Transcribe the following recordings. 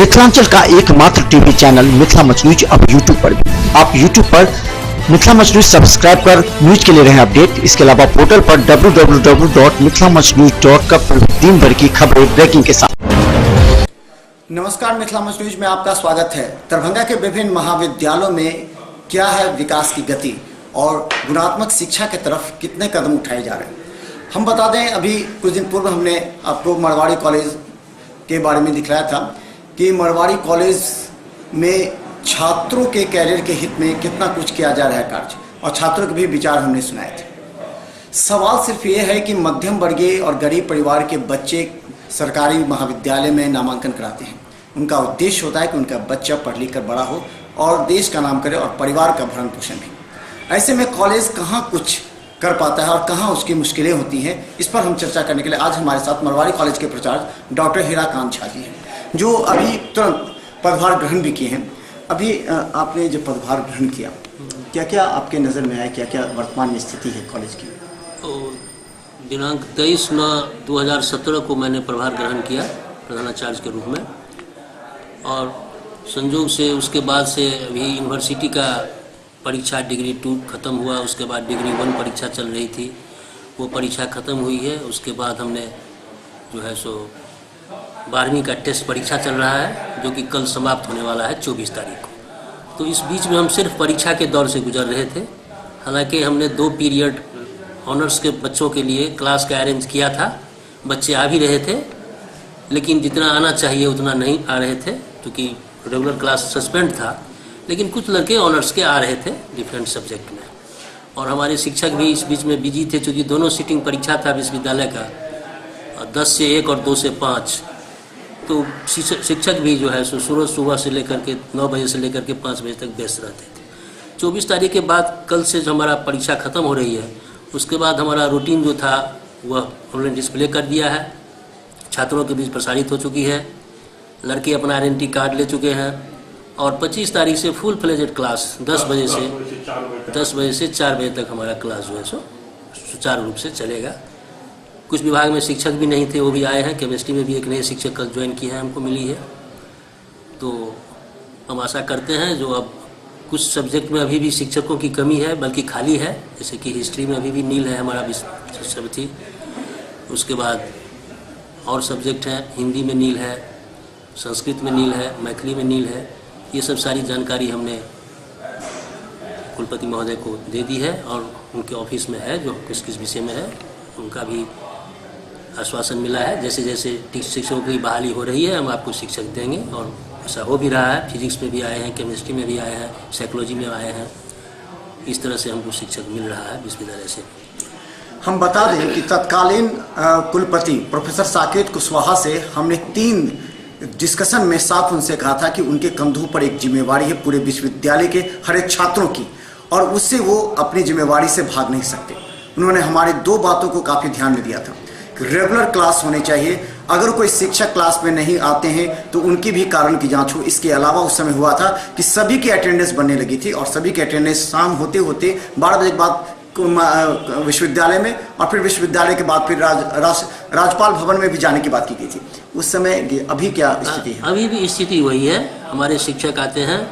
मिथिलांचल का एकमात्र TV channel Mithila much news अब यूट्यूब पर भी। आप यूट्यूब पर मिथिला मच न्यूज सब्सक्राइब कर न्यूज के लिए रहे अपडेट। इसके अलावा पोर्टल पर www.mithilamachnews.com पर दिन भर की खबरें ब्रेकिंग के साथ। नमस्कार, मिथिला मच न्यूज में आपका स्वागत है। दरभंगा के विभिन्न महाविद्यालयों में क्या है विकास की गति और गुणात्मक शिक्षा की तरफ कितने कदम उठाए जा रहे हैं, हम बता दें। अभी कुछ दिन पूर्व हमने आपको मरवाड़ी कॉलेज के बारे में दिखलाया था कि मरवाड़ी कॉलेज में छात्रों के कैरियर के हित में कितना कुछ किया जा रहा है कार्य, और छात्रों के भी विचार हमने सुनाए थे। सवाल सिर्फ ये है कि मध्यम वर्गीय और गरीब परिवार के बच्चे सरकारी महाविद्यालय में नामांकन कराते हैं। उनका उद्देश्य होता है कि उनका बच्चा पढ़ लिख कर बड़ा हो और देश का नाम करे और परिवार का भरण पोषण भी। ऐसे में कॉलेज कहाँ कुछ कर पाता है और कहाँ उसकी मुश्किलें होती हैं, इस पर हम चर्चा करने के लिए आज हमारे साथ मरवाड़ी कॉलेज के प्राचार्य डॉक्टर हीराकांत झा जी हैं, जो अभी तुरंत पदभार ग्रहण भी किए हैं। अभी आपने जो पदभार ग्रहण किया, क्या क्या आपके नज़र में आया, क्या क्या वर्तमान में स्थिति है कॉलेज की? दिनांक 23/9/2017 को मैंने प्रभार ग्रहण किया प्रधानाचार्य के रूप में, और संयोग से उसके बाद से अभी यूनिवर्सिटी का परीक्षा डिग्री 2 ख़त्म हुआ। उसके बाद डिग्री 1 परीक्षा चल रही थी, वो परीक्षा ख़त्म हुई है। उसके बाद हमने जो है सो 12वीं का टेस्ट परीक्षा चल रहा है, जो कि कल समाप्त होने वाला है 24 तारीख को। तो इस बीच में हम सिर्फ परीक्षा के दौर से गुजर रहे थे। हालांकि हमने 2 पीरियड ऑनर्स के बच्चों के लिए क्लास का अरेंज किया था। बच्चे आ भी रहे थे, लेकिन जितना आना चाहिए उतना नहीं आ रहे थे, क्योंकि रेगुलर क्लास सस्पेंड था। लेकिन कुछ लड़के ऑनर्स के आ रहे थे डिफरेंट सब्जेक्ट में, और हमारे शिक्षक भी इस बीच में बिजी थे, क्योंकि दोनों सीटिंग परीक्षा था विश्वविद्यालय का, 10 से 1 और 2 से 5। तो शिक्षक भी जो है सो सुबह से लेकर के 9 बजे से लेकर के 5 बजे तक व्यस्त रहते थे। 24 तारीख के बाद कल से जो हमारा परीक्षा ख़त्म हो रही है, उसके बाद हमारा रूटीन जो था वह ऑनलाइन डिस्प्ले कर दिया है, छात्रों के बीच प्रसारित हो चुकी है। लड़के अपना आइडेंटिटी कार्ड ले चुके हैं, और 25 तारीख से फुल फ्लेजेड क्लास 10 बजे से 4 बजे तक हमारा क्लास जो है सो सुचारू रूप से चलेगा। कुछ विभाग में शिक्षक भी नहीं थे, वो भी आए हैं। केमिस्ट्री में भी एक नए शिक्षक कल ज्वाइन किए हैं, हमको मिली है। तो हम आशा करते हैं, जो अब कुछ सब्जेक्ट में अभी भी शिक्षकों की कमी है, बल्कि खाली है, जैसे कि हिस्ट्री में अभी भी नील है हमारा विषय थी। उसके बाद और सब्जेक्ट हैं, हिंदी में नील है, संस्कृत में नील है, मैथिली में नील है। ये सब सारी जानकारी हमने कुलपति महोदय को दे दी है, और उनके ऑफिस में है, जो किस किस विषय में है उनका भी आश्वासन मिला है। जैसे जैसे शिक्षकों की बहाली हो रही है, हम आपको शिक्षक देंगे, और ऐसा हो भी रहा है। फिजिक्स में भी आए हैं, केमिस्ट्री में भी आए हैं, साइकोलॉजी में आए हैं। इस तरह से हमको शिक्षक मिल रहा है विश्वविद्यालय से। हम बता दें कि तत्कालीन कुलपति प्रोफेसर साकेत कुशवाहा से हमने 3 डिस्कशन में साफ उनसे कहा था कि उनके कंधों पर एक जिम्मेवारी है पूरे विश्वविद्यालय के हर एक छात्रों की, और उससे वो अपनी जिम्मेवारी से भाग नहीं सकते। उन्होंने हमारी 2 बातों को काफ़ी ध्यान में दिया था कि रेगुलर क्लास होने चाहिए, अगर कोई शिक्षक क्लास में नहीं आते हैं तो उनकी भी कारण की जांच हो। इसके अलावा उस समय हुआ था कि सभी की अटेंडेंस बनने लगी थी, और सभी की अटेंडेंस शाम होते होते 12 बजे के बाद विश्वविद्यालय में, और फिर विश्वविद्यालय के बाद फिर राज्यपाल भवन में भी जाने की बात की गई थी उस समय। अभी क्या स्थिति है? अभी भी स्थिति वही है। हमारे शिक्षक आते हैं,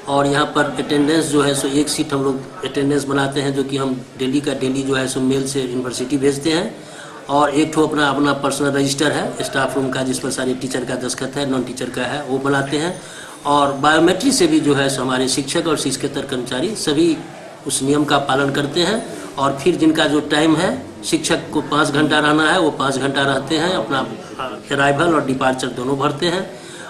और यहाँ पर अटेंडेंस जो है सो 1 सीट हम लोग अटेंडेंस बनाते हैं, जो कि हम डेली का डेली जो है सो मेल से यूनिवर्सिटी भेजते हैं। और एक ठो अपना पर्सनल रजिस्टर है स्टाफ रूम का, जिस पर सारे टीचर का दस्तखत है, नॉन टीचर का है, वो बनाते हैं। और बायोमेट्रिक से भी जो है सो हमारे शिक्षक और शिक्षकेतर कर्मचारी सभी उस नियम का पालन करते हैं। और फिर जिनका जो टाइम है, शिक्षक को 5 घंटा रहना है, वो 5 घंटा रहते हैं, अपना अराइवल और डिपार्चर दोनों भरते हैं।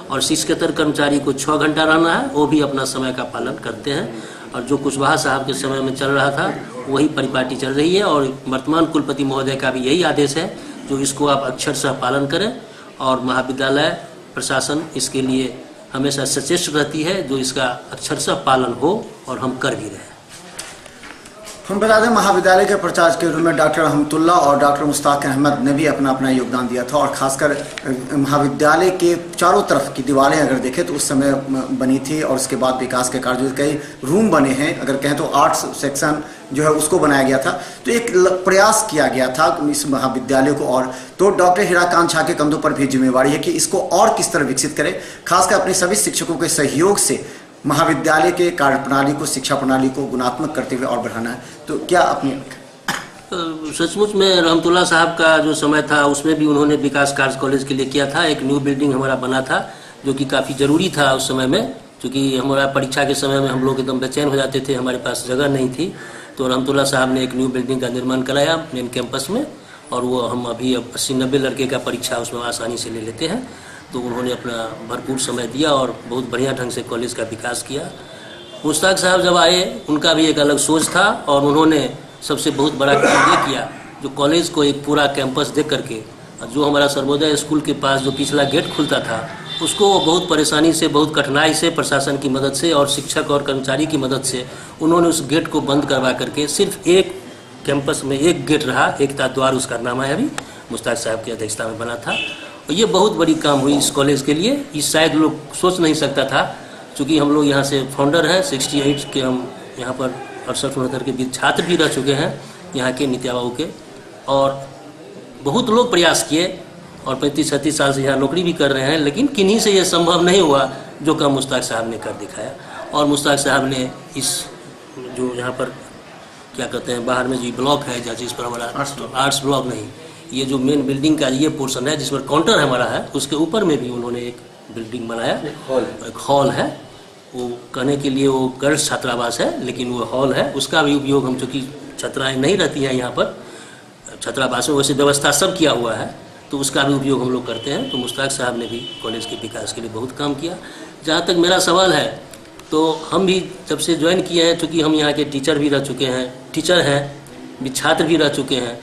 और शिक्षकेतर कर्मचारी को 6 घंटा रहना है, वो भी अपना समय का पालन करते हैं। और जो कुशवाहा साहब के समय में चल रहा था, वही परिपाटी चल रही है। और वर्तमान कुलपति महोदय का भी यही आदेश है, जो इसको आप अक्षरशः पालन करें, और महाविद्यालय प्रशासन इसके लिए हमेशा सचेत रहती है, जो इसका अक्षरशः पालन हो, और हम कर भी रहे हैं। हम बता दें महाविद्यालय के प्राचार्य के रूप में डॉक्टर रहमतुल्लाह और डॉक्टर मुश्ताक अहमद ने भी अपना अपना योगदान दिया था, और खासकर महाविद्यालय के चारों तरफ की दीवारें अगर देखें तो उस समय बनी थी, और उसके बाद विकास के कार्य कई रूम बने हैं, अगर कहें तो आर्ट्स सेक्शन जो है उसको बनाया गया था। तो एक प्रयास किया गया था इस महाविद्यालय को, और तो डॉक्टर हीराकांत झा के कंधों पर भी जिम्मेवारी है कि इसको और किस तरह विकसित करें, खासकर अपने सभी शिक्षकों के सहयोग से महाविद्यालय के कार्य प्रणाली को, शिक्षा प्रणाली को गुणात्मक करते हुए और बढ़ाना है। तो क्या अपनी सचमुच में रहमतुल्लाह साहब का जो समय था उसमें भी उन्होंने विकास कार्य कॉलेज के लिए किया था। एक न्यू बिल्डिंग हमारा बना था जो कि काफ़ी ज़रूरी था उस समय में, क्योंकि हमारा परीक्षा के समय में हम लोग एकदम बेचैन हो जाते थे, हमारे पास जगह नहीं थी। तो रहमतुल्लाह साहब ने एक न्यू बिल्डिंग का निर्माण कराया मेन कैंपस में, और वो हम अभी 80-90 लड़के का परीक्षा उसमें आसानी से ले लेते हैं। तो उन्होंने अपना भरपूर समय दिया और बहुत बढ़िया ढंग से कॉलेज का विकास किया। मुश्ताक साहब जब आए उनका भी एक अलग सोच था, और उन्होंने सबसे बहुत बड़ा काम ये किया जो कॉलेज को एक पूरा कैंपस दे करके, जो हमारा सर्वोदय स्कूल के पास जो पिछला गेट खुलता था उसको वो बहुत परेशानी से, बहुत कठिनाई से, प्रशासन की मदद से और शिक्षक और कर्मचारी की मदद से उन्होंने उस गेट को बंद करवा करके सिर्फ एक कैंपस में एक गेट रहा, एकता द्वार उसका नाम है, अभी मुश्ताक साहब की अध्यक्षता में बना था। और ये बहुत बड़ी काम हुई इस कॉलेज के लिए। इस शायद लोग सोच नहीं सकता था, क्योंकि हम लोग यहाँ से फाउंडर हैं 68 के, हम यहाँ पर 68-69 के बीच छात्र भी रह चुके हैं यहाँ के नित्या बाबू के, और बहुत लोग प्रयास किए और 35-36 साल से यहाँ नौकरी भी कर रहे हैं, लेकिन किन्हीं से ये संभव नहीं हुआ जो काम मुश्ताक साहब ने कर दिखाया। और मुश्ताक साहब ने इस जो यहाँ पर क्या कहते हैं बाहर में जो ब्लॉक है, जिस पर हमारा आर्ट्स ब्लॉक नहीं, ये जो मेन बिल्डिंग का ये पोर्शन है जिस पर काउंटर हमारा है, उसके ऊपर में भी उन्होंने एक बिल्डिंग बनाया, एक हॉल है। वो कहने के लिए वो गर्ल्स छात्रावास है, लेकिन वो हॉल है, उसका भी उपयोग हम, चूँकि छात्राएँ नहीं रहती हैं यहाँ पर छात्रावास में, वैसे व्यवस्था सब किया हुआ है, तो उसका भी उपयोग हम लोग करते हैं। तो मुश्ताक साहब ने भी कॉलेज के विकास के लिए बहुत काम किया। जहाँ तक मेरा सवाल है, तो हम भी जब से ज्वाइन किए हैं, चूँकि हम यहाँ के टीचर भी रह चुके हैं, टीचर हैं भी, छात्र भी रह चुके हैं,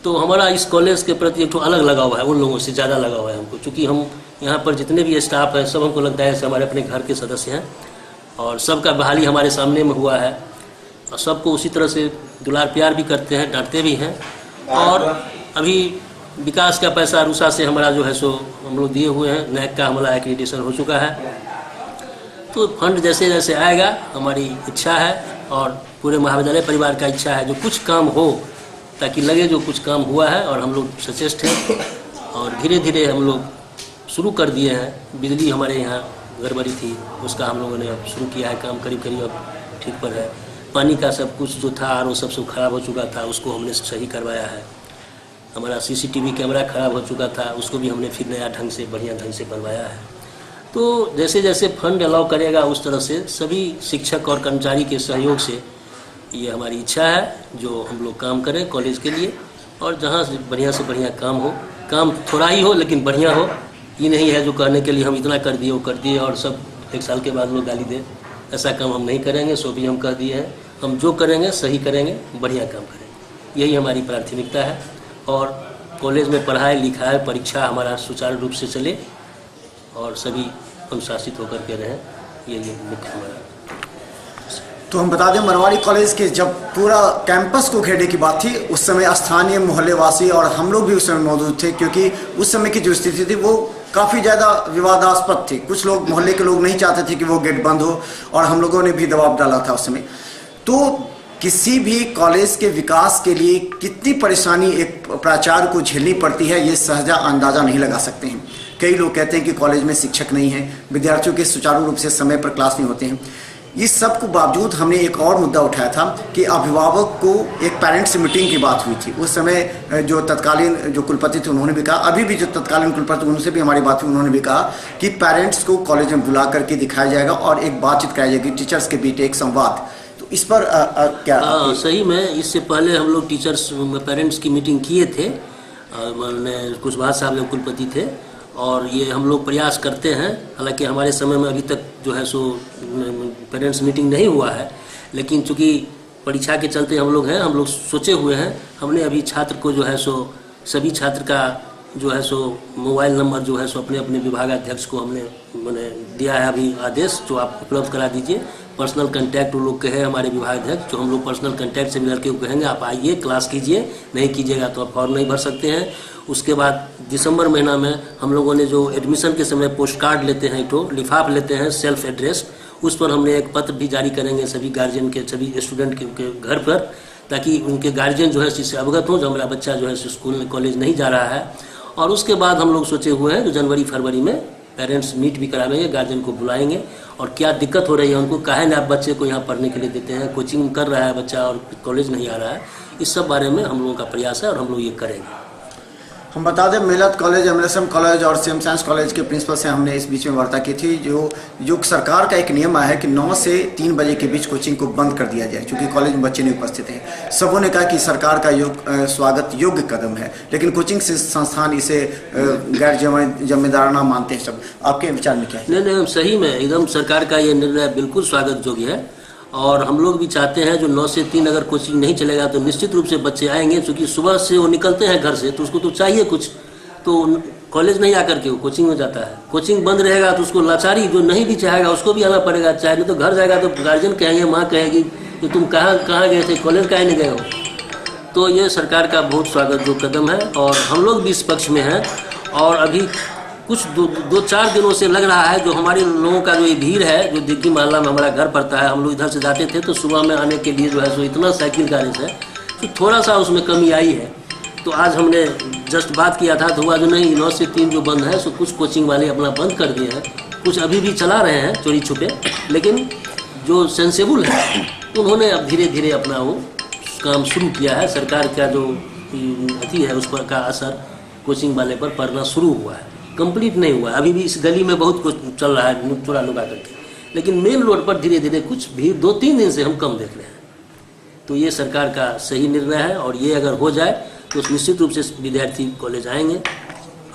तो हमारा इस कॉलेज के प्रति एक तो अलग लगाव है, उन लोगों से ज़्यादा लगाव है हमको, क्योंकि हम यहाँ पर जितने भी स्टाफ हैं सब हमको लगता है जैसे हमारे अपने घर के सदस्य हैं, और सबका बहाली हमारे सामने में हुआ है, और सबको उसी तरह से दुलार प्यार भी करते हैं, डांटते भी हैं। और अभी विकास का पैसा रूसा से हमारा जो है सो हम लोग दिए हुए हैं, नैक का हमारा एक्रेडिटेशन हो चुका है, तो फंड जैसे जैसे आएगा हमारी इच्छा है और पूरे महाविद्यालय परिवार का इच्छा है जो कुछ काम हो, ताकि लगे जो कुछ काम हुआ है, और हम लोग सचेष्ट हैं। और धीरे धीरे हम लोग शुरू कर दिए हैं। बिजली हमारे यहाँ गड़बड़ी थी, उसका हम लोगों ने अब शुरू किया है काम, करीब करीब अब ठीक पर है। पानी का सब कुछ जो था और वो सब खराब हो चुका था, उसको हमने सही करवाया है। हमारा CCTV कैमरा खराब हो चुका था, उसको भी हमने फिर नया ढंग से, बढ़िया ढंग से बनवाया है। तो जैसे जैसे फंड अलाउ करेगा उस तरह से सभी शिक्षक और कर्मचारी के सहयोग से ये हमारी इच्छा है जो हम लोग काम करें कॉलेज के लिए, और जहाँ से बढ़िया काम हो, काम थोड़ा ही हो लेकिन बढ़िया हो। ये नहीं है जो कहने के लिए हम इतना कर दिए वो कर दिए और सब एक साल के बाद लोग गाली दे, ऐसा काम हम नहीं करेंगे। सो भी हम कह दिए हैं, हम जो करेंगे सही करेंगे, बढ़िया काम करेंगे, यही हमारी प्राथमिकता है। और कॉलेज में पढ़ाई लिखाई परीक्षा हमारा सुचारू रूप से चले और सभी अनुशासित होकर के रहें, यही मुख्य हमारा। तो हम बता दें मरवाड़ी कॉलेज के जब पूरा कैंपस को घेरने की बात थी, उस समय स्थानीय मोहल्लेवासी और हम लोग भी उस समय मौजूद थे, क्योंकि उस समय की जो स्थिति थी वो काफ़ी ज़्यादा विवादास्पद थी। कुछ लोग मोहल्ले के लोग नहीं चाहते थे कि वो गेट बंद हो, और हम लोगों ने भी दबाव डाला था उस समय। तो किसी भी कॉलेज के विकास के लिए कितनी परेशानी एक प्राचार्य को झेलनी पड़ती है, ये सहजा अंदाज़ा नहीं लगा सकते हैं। कई लोग कहते हैं कि कॉलेज में शिक्षक नहीं है, विद्यार्थियों के सुचारू रूप से समय पर क्लास नहीं होते हैं। इस सब को बावजूद हमने एक और मुद्दा उठाया था कि अभिभावक को एक पेरेंट्स मीटिंग की बात हुई थी। उस समय जो तत्कालीन जो कुलपति थे उन्होंने भी कहा, अभी भी जो तत्कालीन कुलपति उनसे भी हमारी बात हुई, उन्होंने भी कहा कि पेरेंट्स को कॉलेज में बुला करके दिखाया जाएगा और एक बातचीत कराई जाएगी, टीचर्स के बीच एक संवाद। तो इस पर क्या सही में इससे पहले हम लोग टीचर्स पेरेंट्स की मीटिंग किए थे, कुशवाहा साहब लोग कुलपति थे, और ये हम लोग प्रयास करते हैं। हालांकि हमारे समय में अभी तक जो है सो पेरेंट्स मीटिंग नहीं हुआ है, लेकिन चूँकि परीक्षा के चलते हम लोग सोचे हुए हैं। हमने अभी छात्र को जो है सो सभी छात्र का जो है सो मोबाइल नंबर जो है सो अपने अपने विभागाध्यक्ष को हमने दिया है अभी आदेश, जो आप उपलब्ध करा दीजिए, पर्सनल कांटेक्ट वो लोग के है हमारे विभागाध्यक्ष, जो हम लोग पर्सनल कांटेक्ट से भी लड़के को कहेंगे आप आइए क्लास कीजिए, नहीं कीजिएगा तो आप फॉर्म नहीं भर सकते हैं। उसके बाद दिसंबर महीना में हम लोगों ने जो एडमिशन के समय पोस्ट कार्ड लेते हैं, तो लिफाफ लेते हैं सेल्फ एड्रेस, उस पर हमने एक पत्र भी जारी करेंगे सभी गार्जियन के, सभी स्टूडेंट के घर पर, ताकि उनके गार्जियन जो है इससे अवगत हो जो हमारा बच्चा जो है स्कूल कॉलेज नहीं जा रहा है। और उसके बाद हम लोग सोचे हुए हैं जो जनवरी फरवरी में पेरेंट्स मीट भी कराएंगे, गार्जियन को बुलाएंगे और क्या दिक्कत हो रही है उनको, काहे ना आप बच्चे को यहाँ पढ़ने के लिए देते हैं, कोचिंग कर रहा है बच्चा और कॉलेज नहीं आ रहा है, इस सब बारे में हम लोगों का प्रयास है और हम लोग ये करेंगे। हम बता दें मेलत कॉलेज, एमएलएसएम कॉलेज और सेम साइंस कॉलेज के प्रिंसिपल से हमने इस बीच में वार्ता की थी। जो सरकार का एक नियम है कि 9 से 3 बजे के बीच कोचिंग को बंद कर दिया जाए, क्योंकि कॉलेज में बच्चे नहीं उपस्थित हैं। सबों ने कहा कि सरकार का स्वागत योग्य कदम है, लेकिन कोचिंग संस्थान इसे गैर जिम्मेदाराना मानते हैं। सब आपके विचार में क्या है? नहीं, सही में एकदम सरकार का ये निर्णय बिल्कुल स्वागत योग्य है और हम लोग भी चाहते हैं जो 9 से 3 अगर कोचिंग नहीं चलेगा तो निश्चित रूप से बच्चे आएंगे, क्योंकि सुबह से वो निकलते हैं घर से तो उसको तो चाहिए कुछ, तो कॉलेज नहीं आकर के वो कोचिंग में जाता है। कोचिंग बंद रहेगा तो उसको लाचारी, जो नहीं भी चाहेगा उसको भी आना पड़ेगा, चाहे नहीं तो घर जाएगा तो गार्जियन कहेंगे, माँ कहेगी कि तुम कहाँ गए थे, कॉलेज काहे नहीं गए हो। तो ये सरकार का बहुत स्वागत जो कदम है और हम लोग भी इस पक्ष में हैं। और अभी कुछ 2-4 दिनों से लग रहा है जो हमारे लोगों का जो ये भीड़ है, जो दिग्गी मोहल्ला में हमारा घर पड़ता है, हम लोग इधर से जाते थे तो सुबह में आने के लिए जो है सो इतना साइकिल गाड़ी से तो थोड़ा सा उसमें कमी आई है। तो आज हमने जस्ट बात किया था तो हुआ जो नहीं 9 से 3 जो बंद है सो कुछ कोचिंग वाले अपना बंद कर दिए हैं, कुछ अभी भी चला रहे हैं चोरी छुपे, लेकिन जो सेंसेबल है उन्होंने अब धीरे धीरे अपना वो काम शुरू किया है। सरकार का जो अति है उस पर का असर कोचिंग वाले पर पड़ना शुरू हुआ है, कंप्लीट नहीं हुआ। अभी भी इस गली में बहुत कुछ चल रहा है चोरा लुका करके, लेकिन मेन रोड पर धीरे धीरे कुछ भीड़ 2-3 दिन से हम कम देख रहे हैं। तो ये सरकार का सही निर्णय है और ये अगर हो जाए तो निश्चित रूप से विद्यार्थी कॉलेज आएंगे।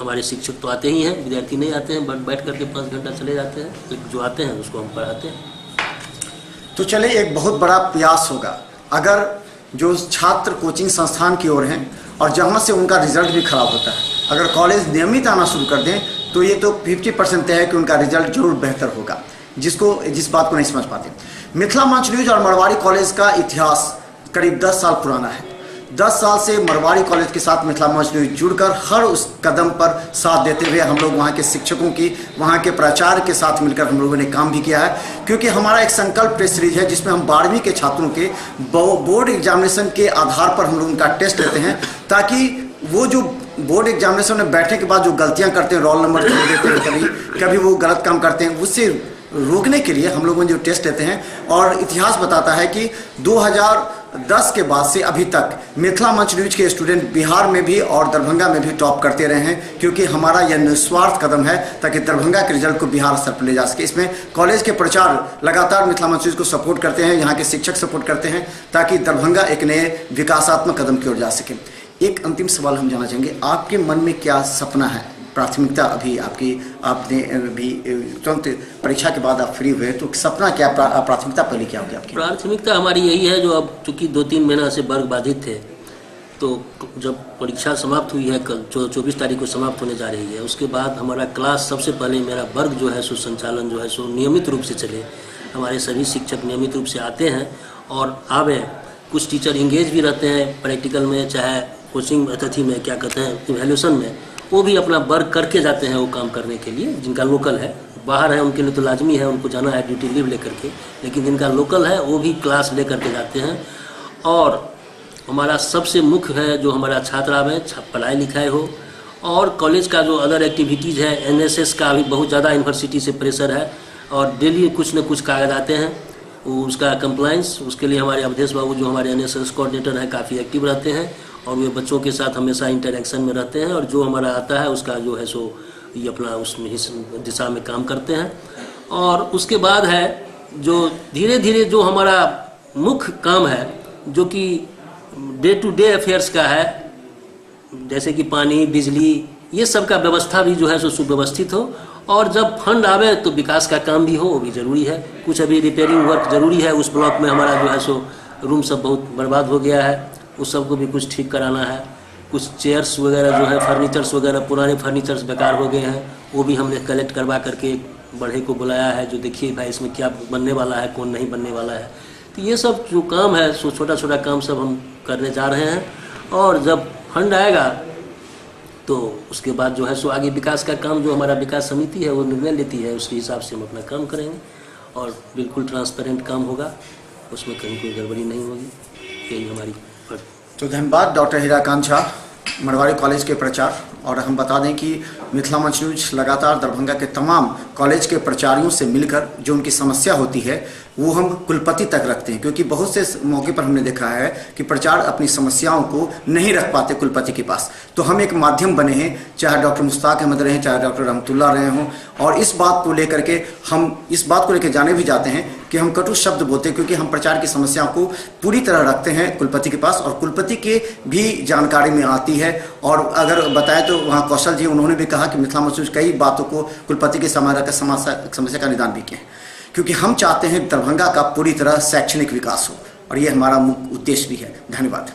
हमारे शिक्षक तो आते ही हैं, विद्यार्थी नहीं आते हैं, बट बैठ करके 5 घंटा चले जाते हैं, तो जो आते हैं उसको हम पढ़ाते हैं। तो चले एक बहुत बड़ा प्रयास होगा अगर जो छात्र कोचिंग संस्थान की ओर हैं और जहाँ से उनका रिजल्ट भी खराब होता है, अगर कॉलेज नियमित आना शुरू कर दें तो ये तो 50% तय है कि उनका रिजल्ट जरूर बेहतर होगा, जिस बात को नहीं समझ पाते। मिथिला मंच न्यूज और मरवाड़ी कॉलेज का इतिहास करीब 10 साल पुराना है। 10 साल से मरवाड़ी कॉलेज के साथ मिथिला मंच न्यूज जुड़कर हर उस कदम पर साथ देते हुए हम लोग वहाँ के शिक्षकों की, वहाँ के प्राचार्य के साथ मिलकर हम लोगों ने काम भी किया है, क्योंकि हमारा एक संकल्प टेस्ट सीरीज है जिसमें हम 12वीं के छात्रों के बोर्ड एग्जामिनेशन के आधार पर हम लोग उनका टेस्ट लेते हैं, ताकि वो जो बोर्ड एग्जामिनेशन में बैठने के बाद जो गलतियां करते हैं, रोल नंबर छोड़ देते हैं, कभी वो गलत काम करते हैं, उससे रोकने के लिए हम लोगों ने जो टेस्ट लेते हैं। और इतिहास बताता है कि 2010 के बाद से अभी तक मिथिला मंच न्यूज के स्टूडेंट बिहार में भी और दरभंगा में भी टॉप करते रहे हैं, क्योंकि हमारा यह निस्वार्थ कदम है ताकि दरभंगा के रिजल्ट को बिहार स्तर पर ले जा सके। इसमें कॉलेज के प्रचार लगातार मिथिला मंच न्यूज को सपोर्ट करते हैं, यहाँ के शिक्षक सपोर्ट करते हैं, ताकि दरभंगा एक नए विकासात्मक कदम की ओर जा सके। एक अंतिम सवाल हम जानना चाहेंगे, आपके मन में क्या सपना है, प्राथमिकता अभी आपने भी तुरंत परीक्षा के बाद आप फ्री हुए, तो सपना क्या, प्राथमिकता पहले क्या होगी आपकी? प्राथमिकता हमारी यही है, जो अब चूँकि 2-3 महीना से वर्ग बाधित थे, तो जब परीक्षा समाप्त हुई है, कल 24 तारीख को समाप्त होने जा रही है, उसके बाद हमारा क्लास सबसे पहले मेरा वर्ग जो है सो संचालन जो है सो नियमित रूप से चले। हमारे सभी शिक्षक नियमित रूप से आते हैं और आवे, कुछ टीचर इंगेज भी रहते हैं प्रैक्टिकल में, चाहे कोचिंग अतिथि में, क्या कहते हैं इवैल्यूएशन में, वो भी अपना वर्क करके जाते हैं वो काम करने के लिए। जिनका लोकल है, बाहर है उनके लिए तो लाजमी है, उनको जाना है ड्यूटी लीव लेकर के, लेकिन जिनका लोकल है वो भी क्लास ले करके जाते हैं। और हमारा सबसे मुख्य है जो हमारा छात्रा में पढ़ाई लिखाई हो, और कॉलेज का जो अदर एक्टिविटीज़ है, एनएसएस का भी बहुत ज़्यादा यूनिवर्सिटी से प्रेशर है और डेली कुछ न कुछ कागज आते हैं, उसका कंप्लाइंस, उसके लिए हमारे अवधेश बाबू जो हमारे एनएसएस कोऑर्डिनेटर हैं काफ़ी एक्टिव रहते हैं और वे बच्चों के साथ हमेशा इंटरेक्शन में रहते हैं, और जो हमारा आता है उसका जो है सो ये अपना उसमें दिशा में काम करते हैं। और उसके बाद है जो धीरे धीरे जो हमारा मुख्य काम है, जो कि डे टू डे अफेयर्स का है, जैसे कि पानी, बिजली, ये सब का व्यवस्था भी जो है सो सुव्यवस्थित हो, और जब फंड आवे तो विकास का काम भी हो, वो भी ज़रूरी है। कुछ अभी रिपेयरिंग वर्क ज़रूरी है, उस ब्लॉक में हमारा जो है सो रूम सब बहुत बर्बाद हो गया है, उस सब को भी कुछ ठीक कराना है। कुछ चेयर्स वगैरह जो है, फर्नीचर्स वगैरह, पुराने फर्नीचर्स बेकार हो गए हैं, वो भी हमने कलेक्ट करवा करके बढ़े को बुलाया है, जो देखिए भाई इसमें क्या बनने वाला है, कौन नहीं बनने वाला है। तो ये सब जो काम है, सो छोटा छोटा काम सब हम करने जा रहे हैं, और जब फंड आएगा तो उसके बाद जो है सो आगे विकास का काम, जो हमारा विकास समिति है वो निर्णय लेती है, उसके हिसाब से हम अपना काम करेंगे और बिल्कुल ट्रांसपेरेंट काम होगा, उसमें कहीं कोई गड़बड़ी नहीं होगी। यही हमारी। तो धन्यवाद डॉक्टर हीराकांत झा, मरवाड़ी कॉलेज के प्रचार्य। और हम बता दें कि मिथिला मंच न्यूज लगातार दरभंगा के तमाम कॉलेज के प्राचार्यों से मिलकर जो उनकी समस्या होती है वो हम कुलपति तक रखते हैं, क्योंकि बहुत से मौके पर हमने देखा है कि प्राचार्य अपनी समस्याओं को नहीं रख पाते कुलपति के पास। तो हम एक माध्यम बने हैं, चाहे डॉक्टर मुश्ताक अहमद रहें, चाहे डॉक्टर रहमतुल्लाह रहे हों, और इस बात को लेकर के हम इस बात को लेकर जाने भी जाते हैं कि हम कटु शब्द बोलते हैं, क्योंकि हम प्रचार की समस्याओं को पूरी तरह रखते हैं कुलपति के पास, और कुलपति के भी जानकारी में आती है। और अगर बताएं तो वहाँ कौशल जी, उन्होंने भी कहा कि मिथिला मंच न्यूज कई बातों को कुलपति के समस्या का निदान भी किया है, क्योंकि हम चाहते हैं दरभंगा का पूरी तरह शैक्षणिक विकास हो, और ये हमारा मुख्य उद्देश्य भी है। धन्यवाद।